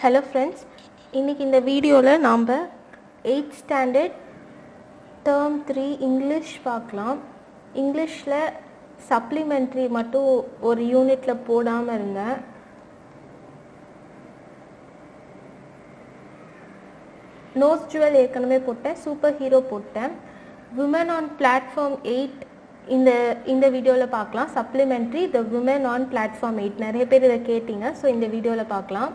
Hello friends, இன்னைக்கு இந்த வீடியோவில் நாம் 8th standard term 3 English பார்க்கலாம். இங்கிலீஷில் supplementary மட்டும் ஒரு யூனிட்டில் போடாமல் இருந்தேன். நோஸ் ஜுவல் ஏற்கனவே போட்டேன், சூப்பர் ஹீரோ போட்டேன். விமன் ஆன் பிளாட்ஃபார்ம் 8 இந்த வீடியோவில் பார்க்கலாம். Supplementary the women on platform 8 நிறைய பேர் இதை கேட்டிங்க, ஸோ இந்த வீடியோவில் பார்க்கலாம்.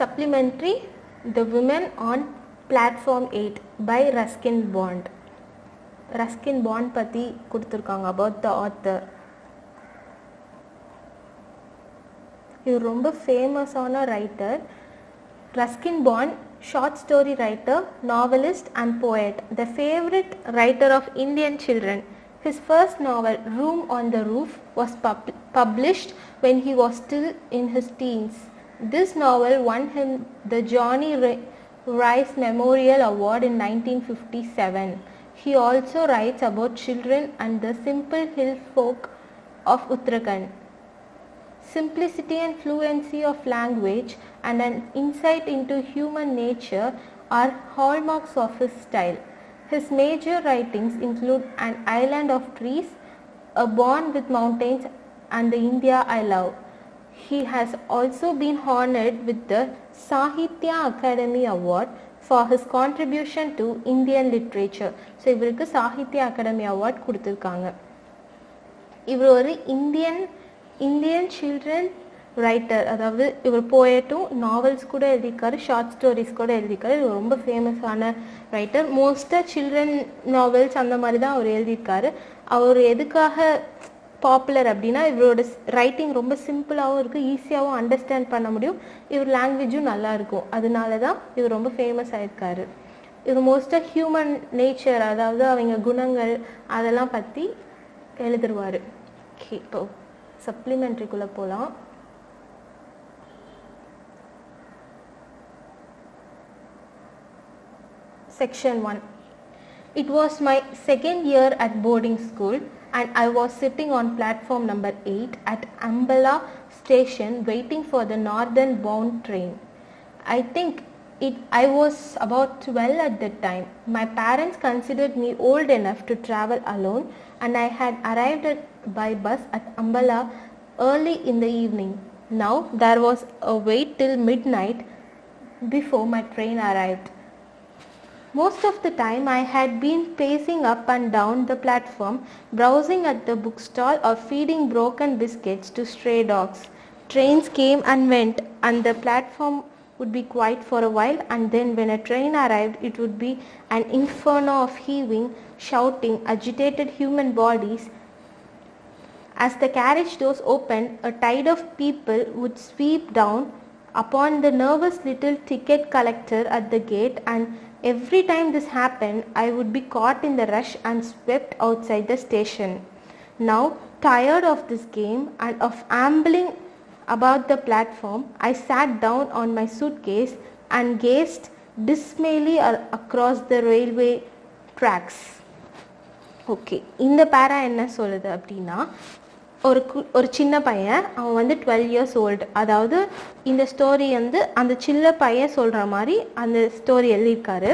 Supplementary The Women on Platform 8 by Ruskin Bond. Ruskin Bond பற்றி கொடுத்துருக்காங்க about the author. இவர் ரொம்ப ஃபேமஸான writer. Ruskin Bond, short story writer, novelist and poet, the favorite writer of Indian children. His first novel, Room on the Roof, was published when he was still in his teens. This novel won him the Johnny Rice Memorial Award in 1957. He also writes about children and the simple hill folk of Uttarakhand. Simplicity and fluency of language and an insight into human nature are hallmarks of his style. His major writings include An Island of Trees, A Bond with Mountains, and The India I Love. He has also been honored with the Sahitya Academy Award for his contribution to Indian literature. So இவருக்கு Sahitya Akademi award கொடுத்துருக்காங்க. இவர் ஒரு Indian children writer, அதாவது இவர் போயட்டும் novels கூட எழுதியிருக்காரு, short stories கூட எழுதியிருக்காரு. இவர் ரொம்ப ஃபேமஸான ரைட்டர். மோஸ்ட்டாக சில்ட்ரன் நாவல்ஸ் அந்த மாதிரி தான் அவர் எழுதியிருக்காரு. அவர் எதுக்காக பாப்புலர் அப்படின்னா இவரோட ரைட்டிங் ரொம்ப சிம்பிளாகவும் இருக்குது, ஈஸியாகவும் அண்டர்ஸ்டாண்ட் பண்ண முடியும், இவர் லாங்குவேஜும் நல்லா இருக்கும். அதனால தான் இவர் ரொம்ப ஃபேமஸ் ஆகிருக்காரு. இவர் மோஸ்ட்டாக ஹியூமன் நேச்சர், அதாவது அவங்க குணங்கள் அதெல்லாம் பற்றி எழுதுருவார். ஓகே, இப்போ சப்ளிமெண்ட்ரிக்குள்ளே போகலாம். Section 1. It was my second year at boarding school and I was sitting on platform number 8 at Ambala station waiting for the northern bound train. I think I was about 12 at that time. My parents considered me old enough to travel alone and I had arrived by bus at Ambala early in the evening. Now there was a wait till midnight before my train arrived. Most of the time I had been pacing up and down the platform, browsing at the bookstall or feeding broken biscuits to stray dogs. Trains came and went and the platform would be quiet for a while, and then when a train arrived it would be an inferno of heaving, shouting, agitated human bodies. As the carriage doors opened, a tide of people would sweep down upon the nervous little ticket collector at the gate, and every time this happened, I would be caught in the rush and swept outside the station. Now, tired of this game and of ambling about the platform, I sat down on my suitcase and gazed dismally across the railway tracks. Okay, இந்த பேரா என்ன சொல்லுது அப்படின்னா, ஒரு சின்ன பையன், அவன் 12 years old. அதாவது இந்த ஸ்டோரி அந்த சின்ன பையன் சொல்கிற மாதிரி அந்த ஸ்டோரி எழுதியிருக்காரு.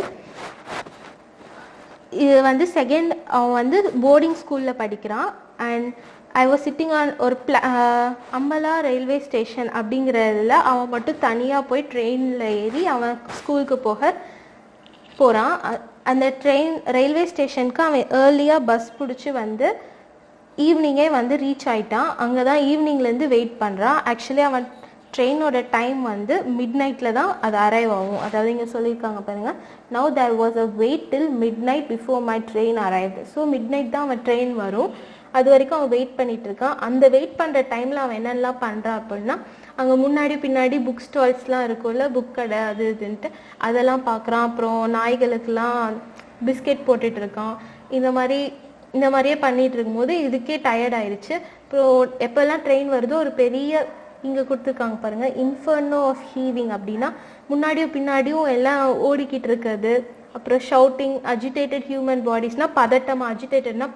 இது செகண்ட், அவன் போர்டிங் ஸ்கூலில் படிக்கிறான். And I was sitting on ஒரு அம்பலா ரயில்வே ஸ்டேஷன் அப்படிங்கிறதுல அவன் மட்டும் தனியாக போய் ட்ரெயினில் ஏறி அவன் ஸ்கூலுக்கு போகிறான். அந்த ரயில்வே ஸ்டேஷனுக்கு அவன் ஏர்லியாக பஸ் பிடிச்சி ஈவினிங்கே ரீச் ஆகிட்டான். அங்கே தான் ஈவினிங்லேருந்து வெயிட் பண்ணுறான். ஆக்சுவலி அவன் ட்ரெயினோட டைம் மிட் நைட்டில் தான் அது அரைவ் ஆகும். அதாவது இங்கே சொல்லியிருக்காங்க பாருங்கள், now there was a wait till midnight before my train arrived. So midnight தான் அவன் ட்ரெயின் வரும். அது வரைக்கும் அவன் வெயிட் பண்ணிட்டு இருக்கான். அந்த வெயிட் பண்ணுற டைமில் அவன் என்னென்னலாம் பண்ணுறான் அப்படின்னா, அங்கே முன்னாடி பின்னாடி புக் ஸ்டால்ஸ்லாம் இருக்கும்ல, புக் கடை அது இதுன்ட்டு அதெல்லாம் பார்க்குறான். அப்புறம் நாய்களுக்கெல்லாம் பிஸ்கெட் போட்டுட்ருக்கான். இந்த மாதிரியே பண்ணிகிட்டு இருக்கும்போது இதுக்கே டயர்ட் ஆயிடுச்சு. அப்புறம் எப்போல்லாம் ட்ரெயின் வருதோ ஒரு பெரிய இங்கே கொடுத்துருக்காங்க பாருங்கள், இன்ஃபர்னோ ஆஃப் ஹீவிங் அப்படின்னா முன்னாடியும் பின்னாடியும் எல்லாம் ஓடிக்கிட்டு இருக்கிறது, அப்புறம் ஷவுட்டிங், அஜிடேட்டட் ஹியூமன் பாடிஸ்னா பதட்டமா, அஜிடேட்டட்னா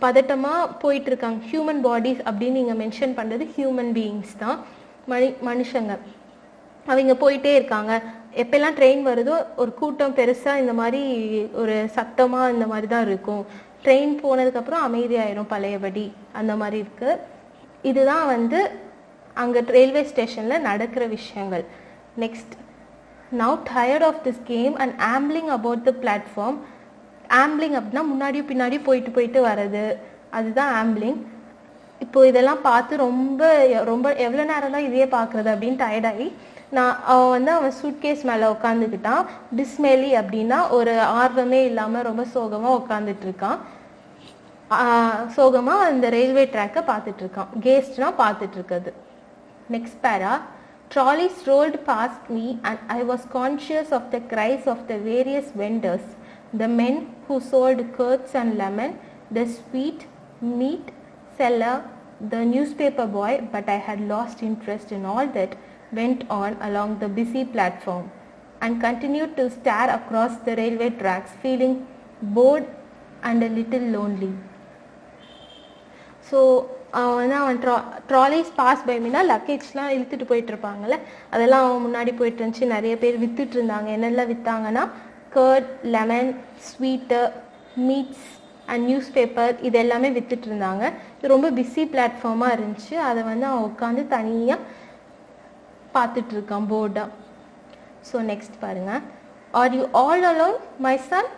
பதட்டமா போயிட்டு இருக்காங்க. ஹியூமன் பாடிஸ் அப்படின்னு நீங்கள் மென்ஷன் பண்ணுறது ஹியூமன் பீயிங்ஸ் தான், மனுஷங்க. அவங்க போயிட்டே இருக்காங்க. எப்பெல்லாம் ட்ரெயின் வருதோ ஒரு கூட்டம் பெருசாக இந்த மாதிரி ஒரு சத்தமாக இந்த மாதிரி தான் இருக்கும். ட்ரெயின் போனதுக்கப்புறம் அமைதியாயிரும் பழையபடி, அந்த மாதிரி இருக்குது. இதுதான் வந்து அங்கே ரயில்வே ஸ்டேஷனில் நடக்கிற விஷயங்கள். Next, now tired of this game and ambling about the platform. ambling அப்படின்னா முன்னாடியும் பின்னாடி போயிட்டு வர்றது, அதுதான் ambling. இப்போ இதெல்லாம் பார்த்து ரொம்ப எவ்வளோ நேரம் தான் இதையே பார்க்குறது அப்படின்னு டயர்டாகி அவன் சூட்கேஸ் மேலே உட்காந்துக்கிட்டான். டிஸ்மேலி அப்படின்னா ஒரு ஆர்வமே இல்லாமல் ரொம்ப சோகமாக உட்காந்துட்டு இருக்கான். சோகமாக அந்த ரயில்வே ட்ராக்கை பார்த்துட்டு இருக்கான். கேஸ்ட்னா பார்த்துட்டு இருக்குது. நெக்ஸ்ட் பேரா, trolleys rolled past me and I was conscious of the cries of the various vendors, the men who sold curds and lemon, the sweet meat seller, the newspaper boy, but I had lost interest in all that went on along the busy platform and continued to stare across the railway tracks, feeling bored and a little lonely. So அவன் trolleys pass by Meena லக்கேஜ்லாம் இழுத்துட்டு போயிட்டு இருப்பாங்கல்ல, அதெல்லாம் அவன் முன்னாடி போயிட்டு இருந்துச்சு. நிறைய பேர் வித்துட்டு இருந்தாங்க. என்னெல்லாம் விற்றாங்கன்னா curd, lemon, sweet, meats and newspaper, இது எல்லாமே வித்துட்டு இருந்தாங்க. இது ரொம்ப பிஸி பிளாட்ஃபார்மாக இருந்துச்சு. அதை வந்து அவன் உட்காந்து தனியாக பார்த்துட்டு இருக்கான் போர்டாக. ஸோ நெக்ஸ்ட் பாருங்கள். Are you all alone my son?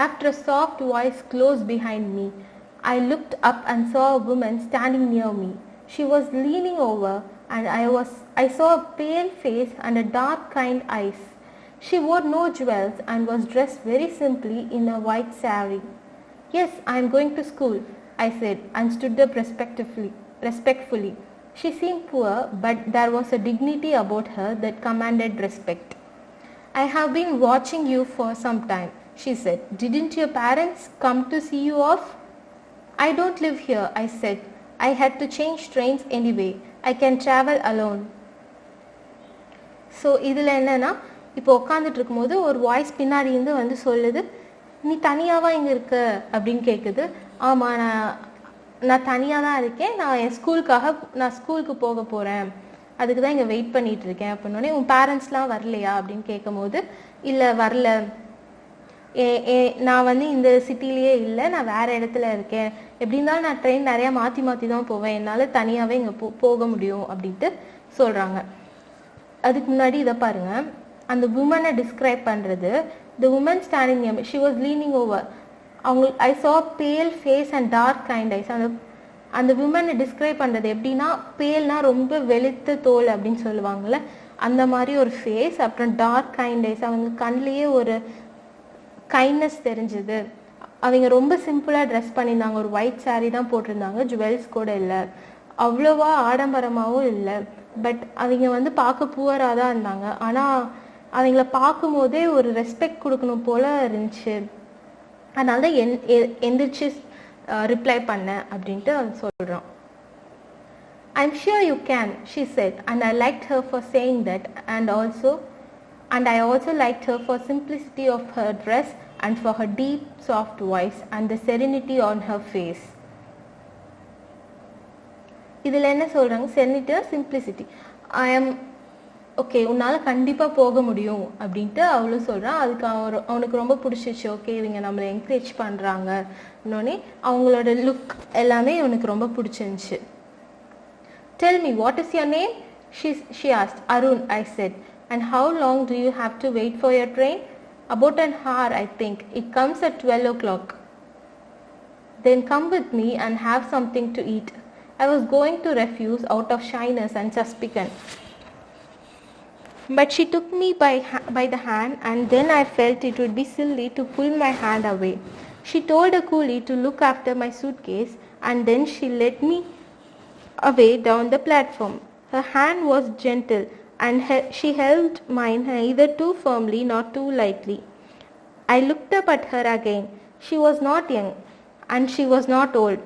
After a soft voice close behind me. I looked up and saw a woman standing near me. She was leaning over and I saw a pale face and a dark kind eyes. She wore no jewels and was dressed very simply in a white saree. Yes, I am going to school, I said and stood up respectfully. She seemed poor, but there was a dignity about her that commanded respect. I have been watching you for some time, she said. Didn't your parents come to see you off? I don't live here, I said. I had to change trains anyway. I can travel alone. So இதில் என்னென்னா, இப்போ உட்காந்துட்டு இருக்கும்போது ஒரு voice பின்னாடி இருந்து வந்து சொல்லுது, நீ தனியாவா இங்கே இருக்க அப்படின்னு கேட்குது. ஆமாம், நான் தனியாக தான் இருக்கேன். நான் ஸ்கூலுக்கு போக போகிறேன், அதுக்கு தான் இங்கே வெயிட் பண்ணிகிட்டு இருக்கேன் அப்படின்னோடனே, உன் பேரண்ட்ஸ்லாம் வரலையா அப்படின்னு கேட்கும்போது, இல்லை வரல, நான் வந்து இந்த சிட்டிலேயே இல்லை, நான் வேறு இடத்துல இருக்கேன். எப்படி இருந்தாலும் நான் ட்ரெயின் நிறையா மாற்றி தான் போவேன், என்னால் தனியாகவே இங்கே போக முடியும் அப்படின்ட்டு சொல்கிறாங்க. அதுக்கு முன்னாடி இதை பாருங்கள், அந்த உமனை டிஸ்கிரைப் பண்ணுறது. The woman standing near me, she was leaning over. I saw pale face and dark kind eyes. அந்த உமனை டிஸ்கிரைப் பண்ணுறது எப்படின்னா, பேல்னா ரொம்ப வெளுத்த தோல் அப்படின்னு சொல்லுவாங்கள்ல, அந்த மாதிரி ஒரு ஃபேஸ். அப்புறம் டார்க் கைண்ட் ஐஸ், அவங்க கண்ணிலேயே ஒரு கைண்ட்னஸ் தெரிஞ்சுது. அவங்க ரொம்ப சிம்பிளாக ட்ரெஸ் பண்ணியிருந்தாங்க. ஒரு ஒயிட் சாரீ தான் போட்டிருந்தாங்க, ஜுவல்ஸ் கூட இல்லை, அவ்வளோவா ஆடம்பரமாகவும் இல்லை. பட் அவங்க வந்து பார்க்க புவராக தான் இருந்தாங்க. ஆனால் அவங்கள பார்க்கும் போதே ஒரு ரெஸ்பெக்ட் கொடுக்கணும் போல் இருந்துச்சு. அதனால தான் எந்திரிச்சு ரிப்ளை பண்ணேன் அப்படின்ட்டு சொல்கிறோம். I'm sure you can, she said, and I liked her for saying that, and I also liked her for simplicity of her dress and for her deep soft voice and the serenity on her face. இதில் என்ன சொல்கிறாங்க, serenity, simplicity. I am okay, உன்னால் கண்டிப்பாக போக முடியும் அப்படின்ட்டு அவளும் சொல்கிறான். அதுக்கு அவனுக்கு ரொம்ப பிடிச்சிச்சு. ஓகே, இவங்க நம்மளை என்கரேஜ் பண்ணுறாங்க இன்னொன்னே, அவங்களோட லுக் எல்லாமே இவனுக்கு ரொம்ப பிடிச்சிருந்துச்சு. Tell me, what is your name? She asked. Arun, I said. And how long do you have to wait for your train? About an hour, I think. It comes at 12 o'clock. Then come with me and have something to eat. I was going to refuse out of shyness and suspicion, but she took me by the hand, and then I felt it would be silly to pull my hand away. She told a coolie to look after my suitcase, and then she led me away down the platform. Her hand was gentle, and she held mine neither too firmly nor too lightly. I looked up at her again. She was not young, and she was not old.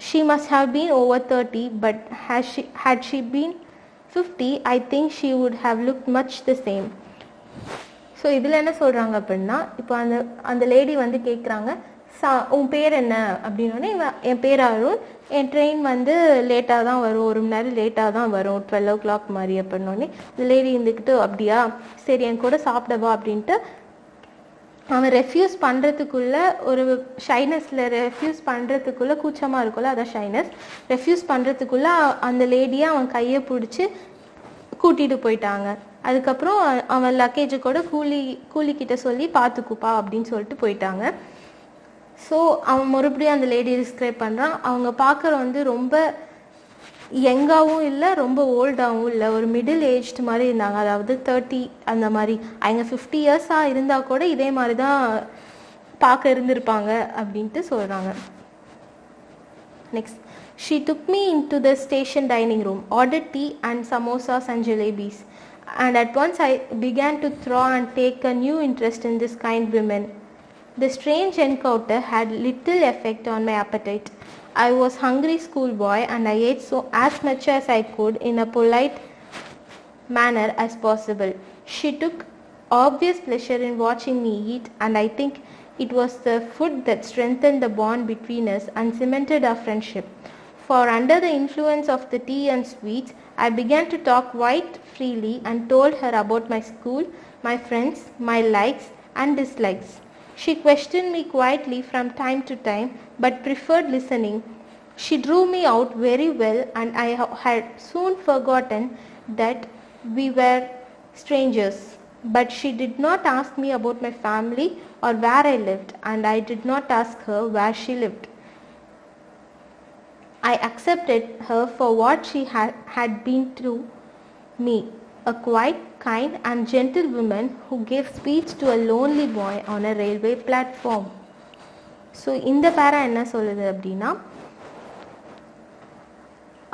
She must have been over 30, but had she been 50, I think she would have looked much the same. So இதில் என்ன சொல்கிறாங்க அப்படின்னா, இப்போ அந்த lady வந்து கேட்குறாங்க, உன் பேர் என்ன அப்படின்னோடனே, என் பேர் அருண், என் ட்ரெயின் வந்து லேட்டாக தான் வரும், 1 மணி நேரம் லேட்டாக தான் வரும், 12 o'clock மாதிரி அப்படின்னோடனே இந்த லேடி இருந்துக்கிட்டு, அப்படியா சரி என் கூட சாப்பிடவா அப்படின்ட்டு அவன் ரெஃப்யூஸ் பண்ணுறதுக்குள்ள ஒரு ஷைனஸில் ரெஃப்யூஸ் பண்ணுறதுக்குள்ளே கூச்சமாக இருக்கும்ல, அதான் ஷைனஸ். ரெஃப்யூஸ் பண்ணுறதுக்குள்ளே அந்த லேடியை அவன் கையை பிடிச்சி கூட்டிகிட்டு போயிட்டாங்க. அதுக்கப்புறம் அவன் லக்கேஜை கூட கூலிக்கிட்ட சொல்லி பார்த்துக்குப்பா அப்படின்னு சொல்லிட்டு போயிட்டாங்க. ஸோ அவன் மறுபடியும் அந்த லேடி டிஸ்கிரைப் பண்ணுறான். அவங்க பார்க்குற வந்து ரொம்ப யங்காகவும் இல்லை, ரொம்ப ஓல்டாகவும் இல்லை, ஒரு மிடில் ஏஜ்டு மாதிரி இருந்தாங்க. அதாவது 30 அந்த மாதிரி. அவங்க 50 இயர்ஸாக இருந்தால் கூட இதே மாதிரி தான் பார்க்க இருந்திருப்பாங்க அப்படின்ட்டு சொல்கிறாங்க. Next, she took me into the station dining room, ordered tea and samosas and jalebis, and at once I began to throw and take a new interest in this kind women. The strange encounter had little effect on my appetite. I was hungry schoolboy and I ate as much as I could in a polite manner as possible. She took obvious pleasure in watching me eat, and I think it was the food that strengthened the bond between us and cemented our friendship. For under the influence of the tea and sweets, I began to talk quite freely and told her about my school, my friends, my likes and dislikes. She questioned me quietly from time to time, but preferred listening. She drew me out very well, and I had soon forgotten that we were strangers. But she did not ask me about my family or where I lived, and I did not ask her where she lived. I accepted her for what she had been to me, a quiet, kind and gentle woman who gave speech to a lonely boy on a railway platform. So இந்த பேரா என்ன சொல்லுது அப்படின்னா,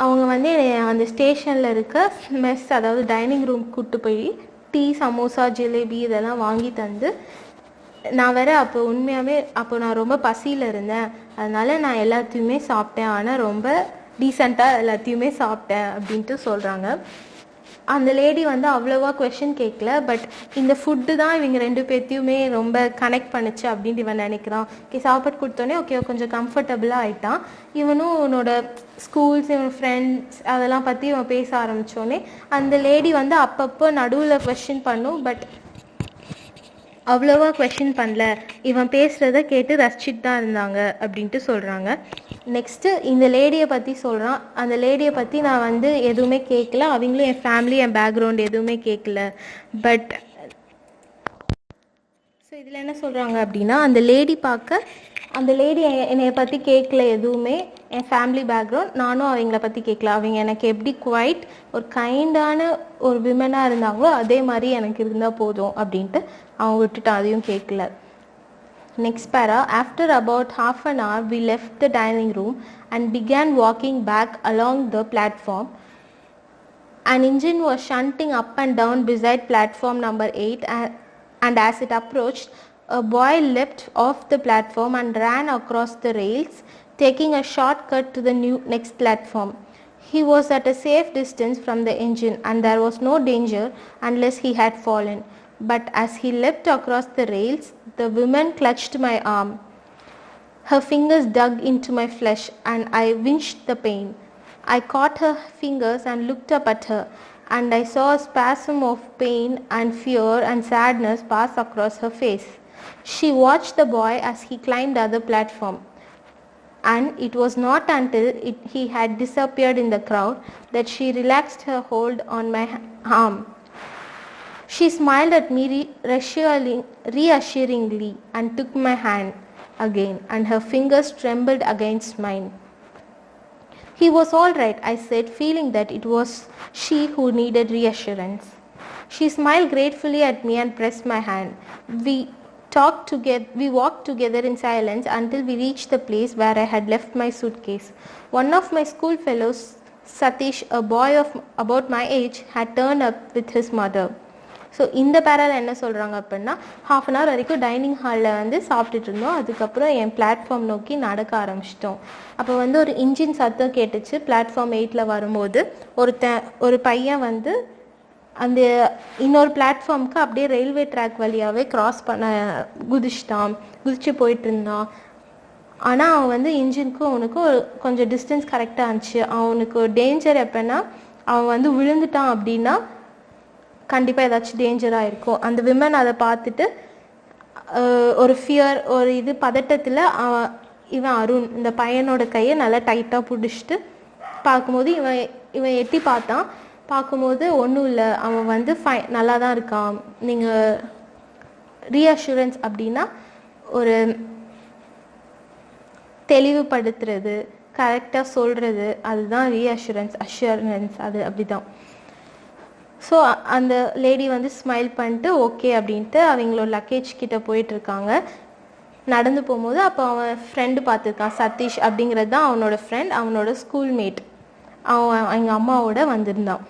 அவங்க வந்து அந்த ஸ்டேஷனில் இருக்க மெஸ், அதாவது டைனிங் ரூம் கூப்பிட்டு போய் டீ, சமோசா, ஜிலேபி இதெல்லாம் வாங்கி தந்து, நான் வேற அப்போ உண்மையாகவே அப்போ நான் ரொம்ப பசியில் இருந்தேன், அதனால நான் எல்லாத்தையுமே சாப்பிட்டேன், ஆனால் ரொம்ப டீசெண்டாக எல்லாத்தையுமே சாப்பிட்டேன் அப்படின்ட்டு சொல்கிறாங்க. அந்த லேடி வந்து அவ்வளோவா கொஷின் கேட்கல, பட் இந்த ஃபுட்டு தான் இவங்க 2 பேர்த்தையுமே ரொம்ப கனெக்ட் பண்ணிச்சு அப்படின்ட்டு இவன் நினைக்கிறான். ஓகே, சாப்பாடு கொடுத்தோன்னே ஓகே கொஞ்சம் கம்ஃபர்டபுளாக ஆகிட்டான். இவனும் இவனோட ஸ்கூல்ஸ், இவன் ஃப்ரெண்ட்ஸ் அதெல்லாம் பற்றி இவன் பேச ஆரம்பித்தோடனே அந்த லேடி வந்து அப்பப்போ நடுவில் கொஷின் பண்ணும், பட் அவ்வளோவா கொஷின் பண்ணல, இவன் பேசுகிறத கேட்டு ரசிச்சுட்டு தான் இருந்தாங்க அப்படின்ட்டு சொல்கிறாங்க. நெக்ஸ்ட்டு இந்த லேடியை பற்றி சொல்கிறான். அந்த லேடியை பற்றி நான் வந்து எதுவுமே கேட்கல, அவங்களும் என் ஃபேமிலி, என் பேக்ரவுண்ட் எதுவுமே கேட்கல. பட் ஸோ இதில் என்ன சொல்கிறாங்க அப்படின்னா, அந்த லேடி என்னை பற்றி கேட்கல எதுவுமே, என் ஃபேமிலி பேக்ரவுண்ட், நானும் அவங்கள பற்றி கேட்கல. அவங்க எனக்கு எப்படி குவைட் ஒரு கைண்டான ஒரு விமனாக இருந்தாங்களோ அதே மாதிரி எனக்கு இருந்தால் போதும் அப்படின்ட்டு அவன் விட்டுட்டான், அதையும் கேட்கல. Next para, after about half an hour, we left the dining room and began walking back along the platform. An engine was shunting up and down beside platform number 8, and as it approached, a boy leapt off the platform and ran across the rails, taking a shortcut to the next platform. He was at a safe distance from the engine, and there was no danger unless he had fallen. But as he leapt across the rails, the woman clutched my arm. Her fingers dug into my flesh, and I winced the pain. I caught her fingers and looked up at her, and I saw a spasm of pain and fear and sadness pass across her face. She watched the boy as he climbed the other platform, and it was not until he had disappeared in the crowd that she relaxed her hold on my arm. She smiled at me reassuringly and took my hand again, and her fingers trembled against mine. He was all right, I said, feeling that it was she who needed reassurance. She smiled gratefully at me and pressed my hand. We walked together in silence until we reached the place where I had left my suitcase. One of my schoolfellows, Satish, a boy of about my age, had turned up with his mother. So இந்த பேரால் என்ன சொல்கிறாங்க அப்படின்னா, ½ an hour வரைக்கும் dining ஹாலில் வந்து சாப்பிட்டுட்டு இருந்தோம். அதுக்கப்புறம் என் பிளாட்ஃபார்ம் நோக்கி நடக்க ஆரம்பிச்சிட்டோம். அப்போ வந்து ஒரு இன்ஜின் சத்தம் கேட்டுச்சு. பிளாட்ஃபார்ம் 8 வரும்போது ஒரு பையன் வந்து அந்த இன்னொரு பிளாட்ஃபார்முக்கு அப்படியே ரயில்வே ட்ராக் வழியாகவே க்ராஸ் பண்ண குதிச்சு போயிட்டு இருந்தான். ஆனால் அவன் வந்து இன்ஜினுக்கும் அவனுக்கும் கொஞ்சம் டிஸ்டன்ஸ் கரெக்டாக இருந்துச்சு. அவனுக்கு டேஞ்சர் எப்போன்னா அவன் வந்து விழுந்துட்டான் அப்படின்னா கண்டிப்பாக ஏதாச்சும் டேஞ்சராக இருக்கும். அந்த விமன் அதை பார்த்துட்டு ஒரு ஃபியர் ஒரு பதட்டத்தில் இவன் அருண் இந்த பையனோட கையை நல்லா டைட்டாக பிடிச்சிட்டு பார்க்கும்போது இவன் எட்டி பார்க்கும்போது ஒன்றும் இல்லை, அவன் வந்து நல்லா தான் இருக்கான். நீங்கள் ரீஅஷூரன்ஸ் அப்படின்னா ஒரு தெளிவுபடுத்துறது, கரெக்டாக சொல்கிறது, அதுதான் அஷூரன்ஸ் அது அப்படிதான். ஸோ அந்த லேடி வந்து ஸ்மைல் பண்ணிட்டு ஓகே அப்படின்ட்டு அவங்களோட லக்கேஜ் கிட்ட போயிட்டுருக்காங்க. நடந்து போகும்போது அப்போ அவன் ஃப்ரெண்டு பார்த்துருக்கான், சதீஷ் அப்படிங்கிறது தான் அவனோட ஃப்ரெண்ட், அவனோட ஸ்கூல்மேட். அவன் எங்கள் அம்மாவோட வந்திருந்தான்.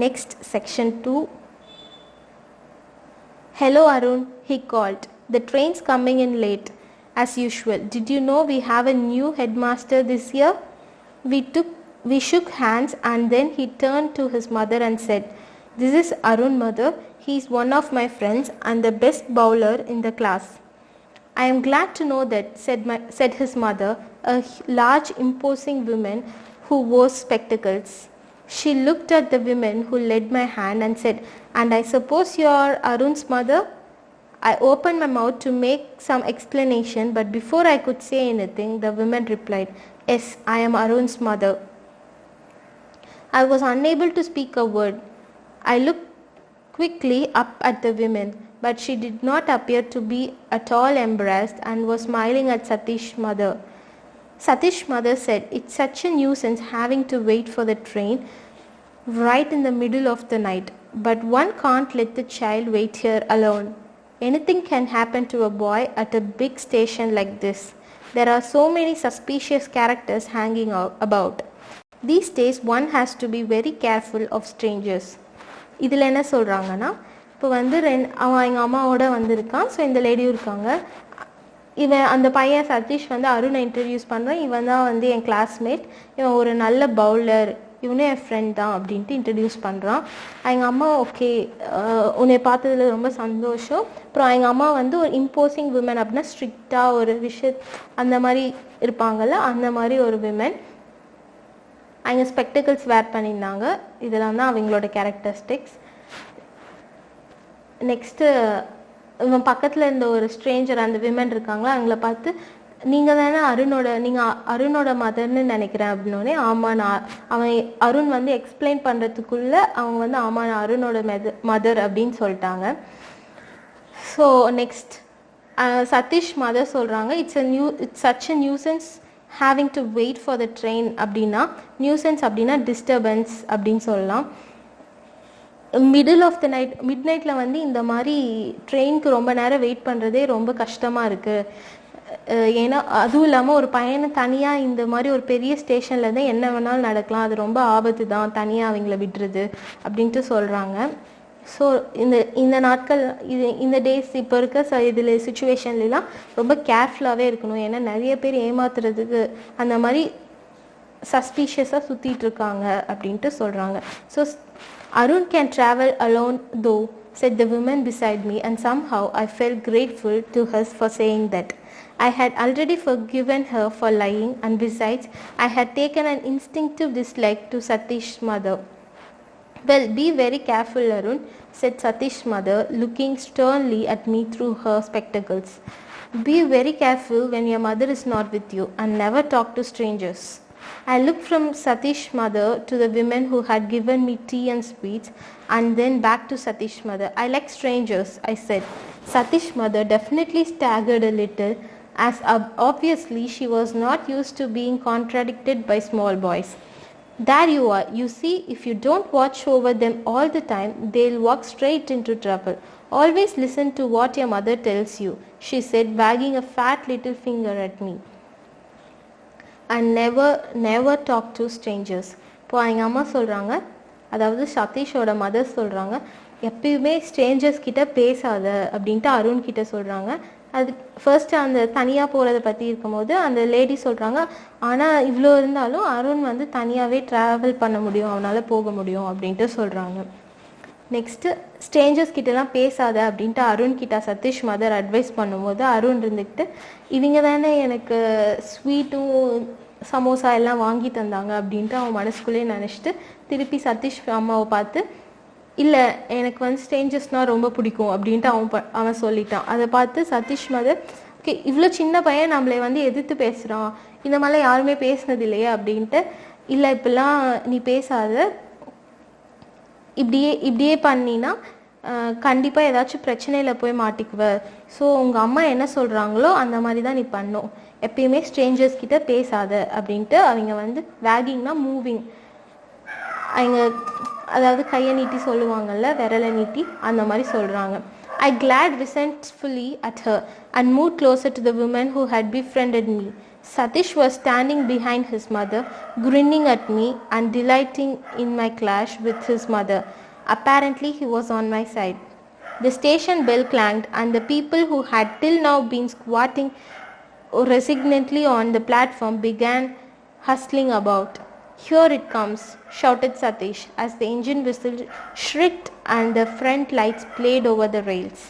Next section 2. Hello Arun, he called. The train's coming in late as usual. Did you know we have a new headmaster this year? We shook hands and then he turned to his mother and said, "This is Arun, mother. He is one of my friends and the best bowler in the class." "I am glad to know that," said his mother, a large imposing woman who wore spectacles. She looked at the woman who led my hand and said, "And I suppose you are Arun's mother?" I opened my mouth to make some explanation, but before I could say anything, the woman replied, "Yes, I am Arun's mother." I was unable to speak a word. I looked quickly up at the woman, but she did not appear to be at all embarrassed and was smiling at Satish's mother. Satish's mother said, "It's such a nuisance having to wait for the train right in the middle of the night, but one can't let the child wait here alone. Anything can happen to a boy at a big station like this. There are so many suspicious characters hanging about. These days one has to be very careful of strangers." இதில் என்ன சொல்கிறாங்கன்னா, இப்போ வந்து அவன் எங்கள் அம்மாவோட வந்திருக்கான். So இந்த லேடியும் இருக்காங்க. இவன் அந்த பையன் சதீஷ் வந்து அருணை இன்ட்ரடியூஸ் பண்ணுறான். இவன் தான் வந்து என் கிளாஸ்மேட், இவன் ஒரு நல்ல பவுலர், இவனும் என் ஃப்ரெண்ட் தான் அப்படின்ட்டு இன்ட்ரடியூஸ் பண்ணுறான். எங்கள் அம்மா ஓகே உன்னை பார்த்ததில் ரொம்ப சந்தோஷம். அப்புறம் எங்கள் அம்மா வந்து ஒரு இம்போசிங் விமன் அப்படின்னா ஸ்ட்ரிக்டாக ஒரு அந்த மாதிரி இருப்பாங்கள்ல, அந்த மாதிரி ஒரு விமன். அவங்க ஸ்பெக்டிகல்ஸ் வேர் பண்ணியிருந்தாங்க. இதெல்லாம் தான் அவங்களோட கேரக்டரிஸ்டிக்ஸ். நெக்ஸ்ட்டு இவன் பக்கத்தில் இருந்த ஒரு ஸ்ட்ரேஞ்சர், அந்த விமன் இருக்காங்களா, அவங்கள பார்த்து நீங்கள் தானே அருணோட மதர்னு நினைக்கிறேன் அப்படின்னோடனே, ஆமாம் அவன் அருண் வந்து எக்ஸ்பிளைன் பண்ணுறதுக்குள்ளே அவங்க வந்து ஆமாம் நான் அருணோட மதர் அப்படின்னு சொல்லிட்டாங்க. ஸோ நெக்ஸ்ட் சதீஷ் மதர் சொல்கிறாங்க, it's such a nuisance having to wait for the train அப்படின்னா, நியூசன்ஸ் அப்படின்னா டிஸ்டர்பன்ஸ் அப்படின்னு சொல்லலாம். மிடில் ஆஃப் த நைட், மிட் நைட்டில் வந்து இந்த மாதிரி ட்ரெயினுக்கு ரொம்ப நேரம் வெயிட் பண்ணுறதே ரொம்ப கஷ்டமாக இருக்குது. ஏன்னா அதுவும் இல்லாமல் ஒரு பையனை தனியாக இந்த மாதிரி ஒரு பெரிய ஸ்டேஷன்லேருந்து என்ன வேணாலும் நடக்கலாம், அது ரொம்ப ஆபத்து தான் தனியாக அவங்கள விடுறது அப்படின்ட்டு சொல்கிறாங்க. ஸோ இந்த நாட்கள் இந்த டேஸ் இப்போ இருக்க இதில் சுச்சுவேஷன்லாம் ரொம்ப கேர்ஃபுல்லாகவே இருக்கணும். ஏன்னா நிறைய பேர் ஏமாத்துறதுக்கு அந்த மாதிரி சஸ்பீஷியஸாக சுற்றிட்டு இருக்காங்க அப்படின்ட்டு சொல்கிறாங்க. So Arun can travel alone though, said the woman beside me, and somehow I felt grateful to her for saying that. I had already forgiven her for lying, and besides, I had taken an instinctive dislike to Satish's mother. "Well, be very careful, Arun," said Satish's mother, looking sternly at me through her spectacles. "Be very careful when your mother is not with you, and never talk to strangers." I looked from Satish's mother to the women who had given me tea and sweets, and then back to Satish's mother. "I like strangers," I said. Satish's mother definitely staggered a little, as obviously she was not used to being contradicted by small boys. "There you are. You see, if you don't watch over them all the time, they'll walk straight into trouble. Always listen to what your mother tells you," she said, wagging a fat little finger at me. "And never talk to strangers." இப்போ எங்கள் அம்மா சொல்கிறாங்க, அதாவது சதீஷோட mother சொல்கிறாங்க, எப்பயுமே strangers கிட்ட பேசாத அப்படின்ட்டு அருண் கிட்ட சொல்கிறாங்க. அது ஃபர்ஸ்ட்டு அந்த தனியாக போகிறத பற்றி இருக்கும்போது அந்த லேடி சொல்கிறாங்க, ஆனால் இவ்வளோ இருந்தாலும் அருண் வந்து தனியாகவே ட்ராவல் பண்ண முடியும், அவனால் போக முடியும் அப்படின்ட்டு சொல்கிறாங்க. நெக்ஸ்ட்டு ஸ்ட்ரேஞ்சர்ஸ் கிட்டலாம் பேசாத அப்படின்ட்டு அருண் கிட்ட சதீஷ் மதர் அட்வைஸ் பண்ணும்போது அருண் இருந்துக்கிட்டு இவங்க தானே எனக்கு ஸ்வீட்டும் சமோசா எல்லாம் வாங்கி தந்தாங்க அப்படின்ட்டு அவன் மனசுக்குள்ளேயே நினச்சிட்டு திருப்பி சதீஷ் அம்மாவை பார்த்து இல்லை எனக்கு வந்து ஸ்ட்ரேஞ்சர்ஸ்னால் ரொம்ப பிடிக்கும் அப்படின்ட்டு அவன் சொல்லிட்டான். அதை பார்த்து சதீஷ் மதர் ஓகே இவ்வளோ சின்ன பையன் நம்மளை வந்து எதிர்த்து பேசுகிறான், இந்த மாதிரிலாம் யாருமே பேசினது இல்லையே அப்படின்ட்டு, இல்லை இப்படிலாம் நீ பேசாத, இப்படியே பண்ணினா கண்டிப்பாக ஏதாச்சும் பிரச்சனையில் போய் மாட்டிக்குவ, ஸோ உங்கள் அம்மா என்ன சொல்கிறாங்களோ அந்த மாதிரி தான் நீ பண்ணும், எப்பயுமே ஸ்ட்ரேஞ்சர்ஸ் கிட்ட பேசாத அப்படின்ட்டு அவங்க வந்து வேகிங்னா மூவிங், அவங்க அதாவது கையை நீட்டி சொல்லுவாங்கள்ல, விரலை நீட்டி அந்த மாதிரி சொல்கிறாங்க. I glared resentfully at her and moved closer to the woman who had befriended me. Satish was standing behind his mother, grinning at me and delighting in my clash with his mother. Apparently he was on my side. The station bell clanged and the people who had till now been squatting resignedly on the platform began hustling about. Here it comes, shouted Satish as the engine whistle shrieked and the front lights played over the rails.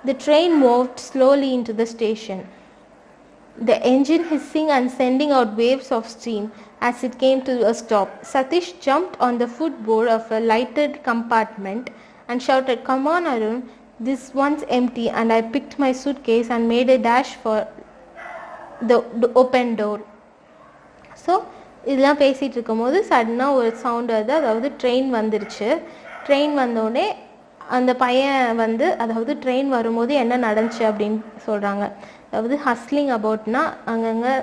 The train moved slowly into the station, the engine hissing and sending out waves of steam as it came to a stop. Satish jumped on the footboard of a lighted compartment and shouted, "Come on, Arun, this one's empty," and I picked my suitcase and made a dash for the open door. So இதெல்லாம் பேசிகிட்டு இருக்கும்போது சடனாக ஒரு sound வருது, அதாவது train வந்துருச்சு. Train வந்தோடனே அந்த பையன் வந்து, அதாவது ட்ரெயின் வரும்போது என்ன நடந்துச்சு அப்படின்னு சொல்கிறாங்க. அதாவது ஹஸ்லிங் அபவுட்னா அங்கங்கே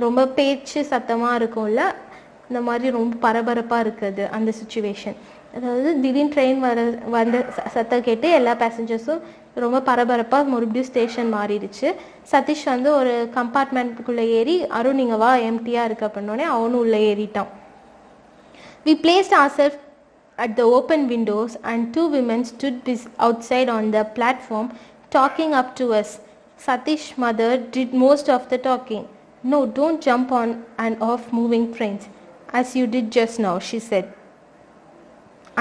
ரொம்ப பேச்சு சத்தமாக இருக்கும்ல, இந்த மாதிரி ரொம்ப பரபரப்பாக இருக்குது அந்த சுச்சுவேஷன். அதாவது திடீர்னு ட்ரெயின் வந்த சத்தம் கேட்டு எல்லா பேசஞ்சர்ஸும் ரொம்ப பரபரப்பாக மறுபடியும் ஸ்டேஷன் மாறிடுச்சு. சதீஷ் வந்து ஒரு கம்பார்ட்மெண்ட்டுக்குள்ளே ஏறி அருண் நீங்கள் வா எம்டியாக இருக்கு அப்படின்னோடனே அவனும் உள்ளே ஏறிட்டான். We placed ourselves at the open windows and two women stood outside on the platform talking up to us. Satish's mother did most of the talking. "No, don't jump on and off moving trains as you did just now," she said.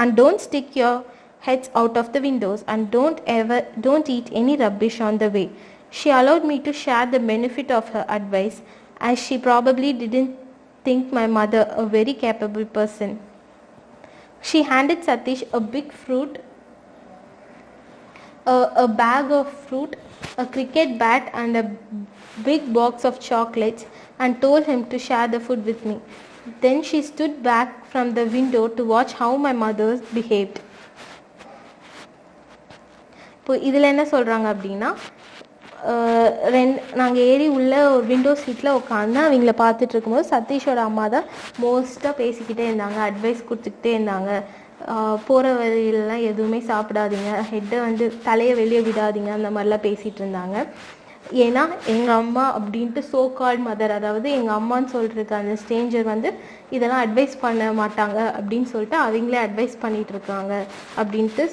"And don't stick your heads out of the windows and don't eat any rubbish on the way." She allowed me to share the benefit of her advice, as she probably didn't think my mother a very capable person. She handed Satish a big fruit, a bag of fruit, a cricket bat and a big box of chocolates and told him to share the food with me. Then she stood back from the window to watch how my mother behaved. இப்போ இதில் என்ன சொல்கிறாங்க அப்படின்னா, நாங்கள் ஏறி உள்ள ஒரு window சீட்டில் உட்காந்து அவங்கள பார்த்துட்டு இருக்கும்போது சதீஷோட அம்மா தான் மோஸ்ட்டாக பேசிக்கிட்டே இருந்தாங்க, அட்வைஸ் கொடுத்துக்கிட்டே இருந்தாங்க. போகிற வழியிலலாம் எதுவுமே சாப்பிடாதீங்க, ஹெட்டை வந்து தலையை வெளியே விடாதீங்க, அந்த மாதிரிலாம் பேசிகிட்டு இருந்தாங்க. ஏன்னா எங்கள் அம்மா அப்படின்ட்டு சோ கால்ட் மதர், அதாவது எங்கள் அம்மான்னு சொல்கிறதுக்கு அந்த ஸ்ட்ரேஞ்சர் வந்து இதெல்லாம் அட்வைஸ் பண்ண மாட்டாங்க அப்படின்னு சொல்லிட்டு அவங்களே அட்வைஸ் பண்ணிகிட்டு இருக்காங்க அப்படின்ட்டு.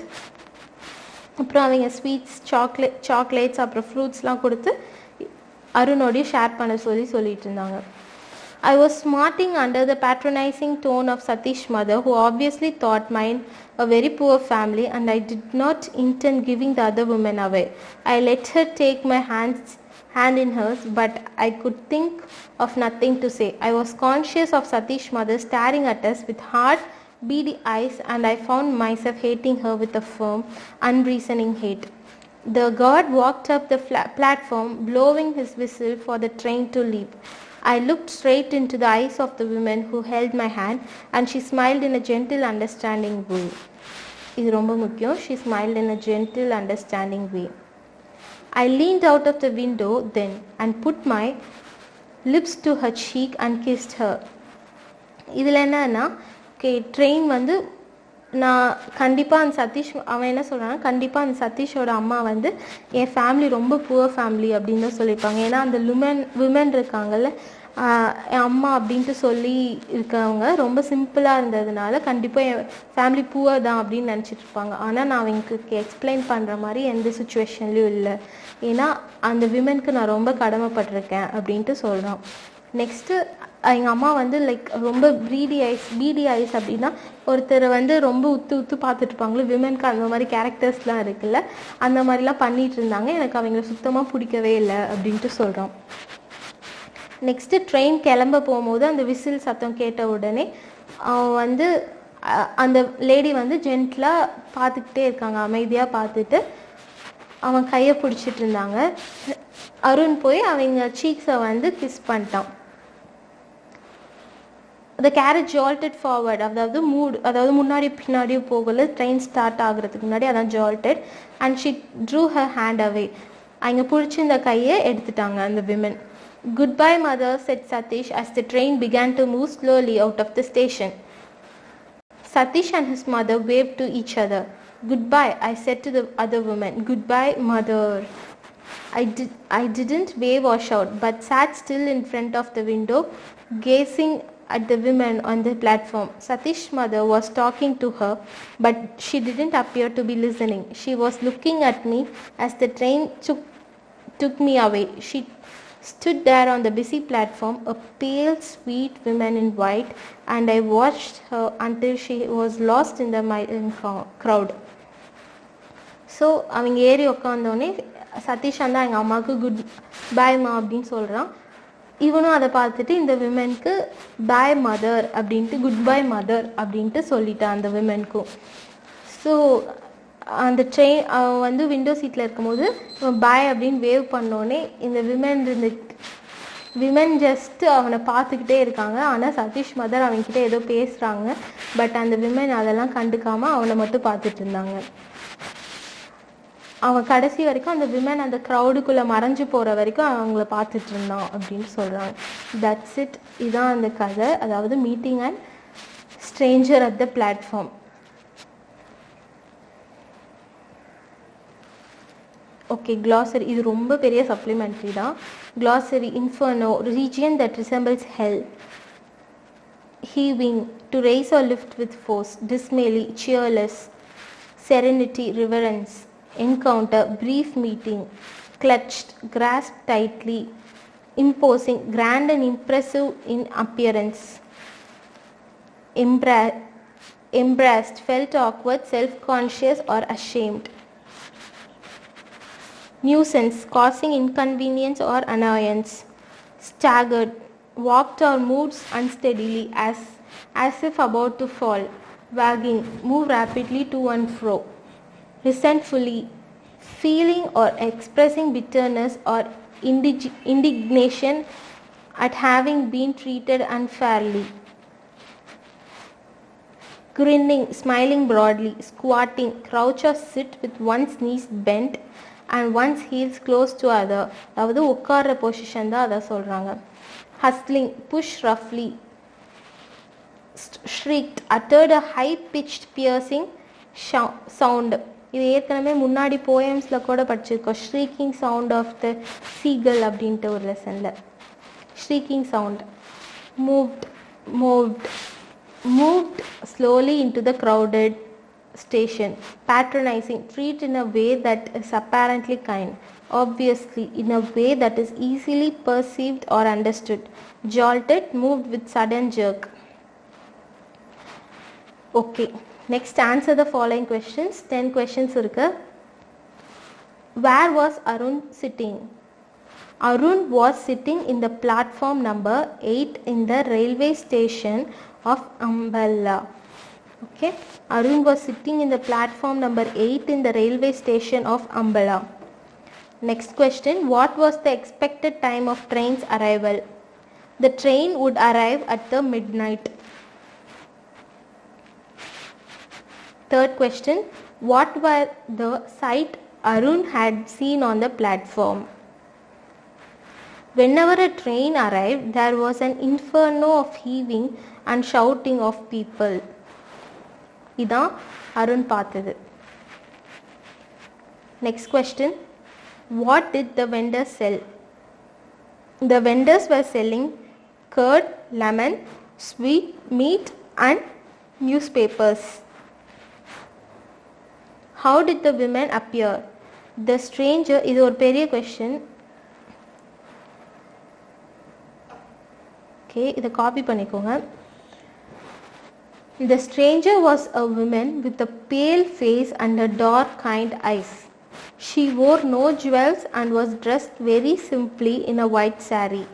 அப்புறம் அவங்க ஸ்வீட்ஸ் சாக்லேட்ஸ் அப்புறம் ஃப்ரூட்ஸ்லாம் கொடுத்து அருணோடையும் ஷேர் பண்ண சொல்லிட்டு இருந்தாங்க. I was smarting under the patronizing tone of Satish's mother, who obviously thought mine a very poor family, and I did not intend giving the other woman away. I let her take my hand in hers, but I could think of nothing to say. I was conscious of Satish's mother staring at us with hard, beady eyes, and I found myself hating her with a firm, unreasoning hate. The guard walked up the platform, blowing his whistle for the train to leave. I looked straight into the eyes of the woman who held my hand, and she smiled in a gentle, understanding way. இது ரொம்ப முக்கியம். She smiled in a gentle, understanding way. I leaned out of the window then and put my lips to her cheek and kissed her. இதில் என்னன்னா, okay train வந்து நான் கண்டிப்பாக அந்த சதீஷ் அவன் என்ன சொல்கிறான்னா, கண்டிப்பாக அந்த சதீஷோட அம்மா வந்து என் ஃபேமிலி ரொம்ப புவர் ஃபேமிலி அப்படின்னு தான் சொல்லியிருப்பாங்க. ஏன்னா அந்த விமன் இருக்காங்கல்ல, என் அம்மா அப்படின்ட்டு சொல்லி இருக்கவங்க ரொம்ப சிம்பிளாக இருந்ததுனால கண்டிப்பாக என் ஃபேமிலி புவர் தான் அப்படின்னு நினச்சிட்டு இருப்பாங்க. ஆனால் நான் அவங்களுக்கு எக்ஸ்பிளைன் பண்ணுற மாதிரி எந்த சுச்சுவேஷன்லையும் இல்லை, ஏன்னா அந்த விமனுக்கு நான் ரொம்ப கடமைப்பட்டிருக்கேன் அப்படின்ட்டு சொல்கிறான். நெக்ஸ்ட்டு எங்கள் அம்மா வந்து லைக் ரொம்ப பீடி ஐஸ் அப்படின்னா ஒருத்தர் வந்து ரொம்ப உத்து பார்த்துட்ருப்பாங்களே, விமென்க்கு அந்த மாதிரி கேரக்டர்ஸ்லாம் இருக்குல்ல, அந்த மாதிரிலாம் பண்ணிகிட்டு இருந்தாங்க. எனக்கு அவங்கள சுத்தமாக பிடிக்கவே இல்லை அப்படின்ட்டு சொல்கிறோம். நெக்ஸ்ட்டு ட்ரெயின் கிளம்ப போகும்போது அந்த விசில் சத்தம் கேட்ட உடனே அவன் வந்து அந்த லேடி வந்து ஜென்டிலாக பார்த்துக்கிட்டே இருக்காங்க, அமைதியாக பார்த்துட்டு அவன் கையை பிடிச்சிட்டு இருந்தாங்க. அருண் போய் அவங்க சீக்ஸை வந்து கிஸ் பண்ணிட்டான். The carriage jolted forward, அதாவது முன்னாடி பின்னாடி போகல, ட்ரெயின் ஸ்டார்ட் ஆகுறதுக்கு முன்னாடி அதான் jolted, and she drew her hand away. அவங்க பிடிச்சிருந்த கையை எடுத்துட்டாங்க அந்த women. Goodbye mother, said Satish as the train began to move slowly out of the station. Satish and his mother waved to each other. Goodbye, I said to the other woman. Goodbye mother. I didn't wave or shout, but sat still in front of the window, gazing at the women on the platform. Satish's mother was talking to her, but she didn't appear to be listening. She was looking at me as the train took me away. She stood there on the busy platform, a pale, sweet woman in white, and I watched her until she was lost in the crowd. So அவங்க ஏறி உட்காந்தோடனே சதீஷ் வந்து எங்கள் அம்மாவுக்கு good பாய்மா அப்படின்னு சொல்கிறான். இவனும் அதை பார்த்துட்டு இந்த விமென்க்கு பாய் மதர் அப்படின்ட்டு, குட் பாய் மதர் அப்படின்ட்டு சொல்லிட்டான் அந்த விமென்க்கும். ஸோ அந்த ட்ரெயின் அவன் வந்து விண்டோ சீட்டில் இருக்கும்போது பாய் அப்படின்னு வேவ் பண்ணோடனே இந்த விமென் ஜஸ்ட்டு அவனை பார்த்துக்கிட்டே இருக்காங்க. ஆனால் சதீஷ் மதர் அவன்கிட்ட ஏதோ பேசுகிறாங்க, பட் அந்த விமென் அதெல்லாம் கண்டுக்காமல் அவனை மட்டும் பார்த்துட்டு இருந்தாங்க. அவன் கடைசி வரைக்கும் அந்த விமன் அந்த க்ரௌடுக்குள்ளே மறைஞ்சு போகிற வரைக்கும் அவங்கள பார்த்துட்டு இருந்தான் அப்படின்னு சொல்கிறாங்க. That's it. இதுதான் அந்த கதை, அதாவது meeting and Stranger at the platform. Okay, glossary. இது ரொம்ப பெரிய சப்ளிமெண்ட்ரி தான். glossary: inferno, region that resembles hell. Heaving, to raise or lift with force. Dismally, cheerless. Serenity, reverence. Encounter, brief meeting. Clutched, grasped tightly. Imposing, grand and impressive in appearance. Embraced, felt awkward, self-conscious or ashamed. Nuisance, causing inconvenience or annoyance. Staggered, walked or moved unsteadily as if about to fall. Wagging, move rapidly to and fro. Resentfully, feeling or expressing bitterness or indignation at having been treated unfairly. Grinning, smiling broadly. Squatting, crouch or sit with one's knees bent and one's heels close to other, அதாவது உட்கார்ற position தான் அதை சொல்கிறாங்க. Hustling, push roughly. Shrieked, uttered a high-pitched piercing sound. இது ஏற்கனவே முன்னாடி போயம்ஸில் கூட படிச்சிருக்கோம். Shrieking sound of the seagull அப்படின்ட்டு ஒரு லெசனில். Shrieking sound. Moved slowly into the crowded station. Patronizing, treat in a way that is apparently kind, obviously in a way that is easily perceived or understood. Jolted, moved with sudden jerk. Okay, next answer the following questions. 10 questions irukku. Where was Arun sitting? Arun was sitting in the platform number 8 in the railway station of Ambala. Okay, Arun was sitting in the platform number 8 in the railway station of Ambala. Next question, what was the expected time of train's arrival? The train would arrive at the midnight. Third question, what were the sight Arun had seen on the platform? Whenever a train arrived, there was an inferno of heaving and shouting of people. இதான் அருண் பார்த்தது. Next question, what did the vendors sell? The vendors were selling curd, lemon, sweet meat and newspapers. How did the women appear? The stranger, இது ஒரு பெரிய question. Okay, இதை copy பண்ணிக்கோங்க. The stranger was a woman with a pale face and a dark kind eyes. She wore no jewels and was dressed very simply in a white saree.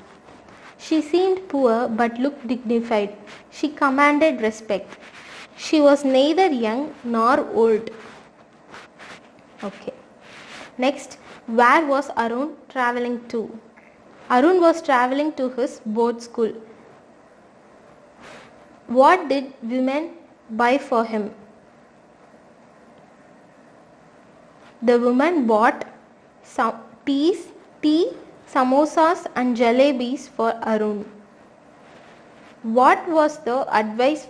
She seemed poor but looked dignified. She commanded respect. She was neither young nor old. Okay. Next, where was Arun traveling to? Arun was traveling to his board school. What did women buy for him? The woman bought some tea, samosas and jalebis for Arun. What was the advice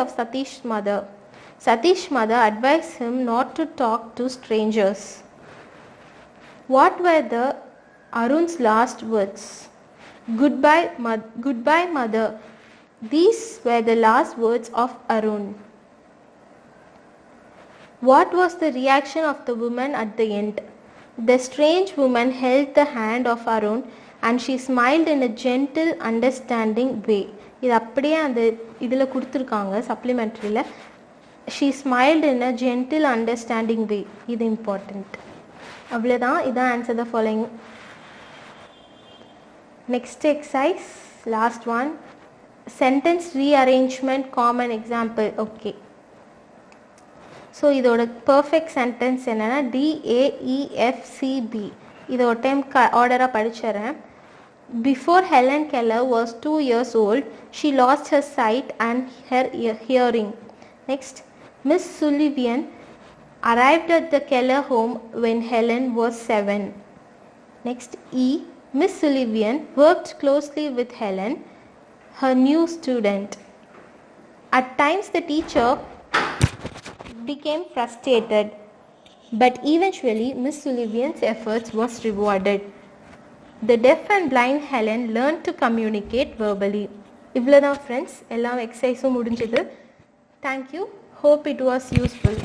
of Satish's mother? Satish's mother advised him not to talk to strangers. What were the Arun's last words? Goodbye, mother. These were the last words of Arun. What was the reaction of the woman at the end? The strange woman held the hand of Arun and she smiled in a gentle, understanding way. இது அப்படியே அந்த இதில் கொடுத்துருக்காங்க சப்ளிமெண்ட்ரியில். She smiled in a gentle, understanding way. இது important. அவ்வளோதான். இதான் answer the following. Next exercise, last one. Sentence rearrangement common example. Okay, so இதோட perfect sentence என்னென்னா DAEFCB. இதை ஒரு time ஆர்டராக படிச்சிடறேன். Before Helen Keller was 2 years old, she lost her sight and her hearing. Next, Miss Sullivan arrived at the Keller home when Helen was 7. Next, Miss Sullivan worked closely with Helen, her new student. At times the teacher became frustrated, but eventually Miss Sullivan's efforts was rewarded. The deaf and blind Helen learned to communicate verbally. இவ்வளோதான் friends, எல்லா எக்ஸசைஸும் முடிஞ்சது. Thank you. Hope it was useful.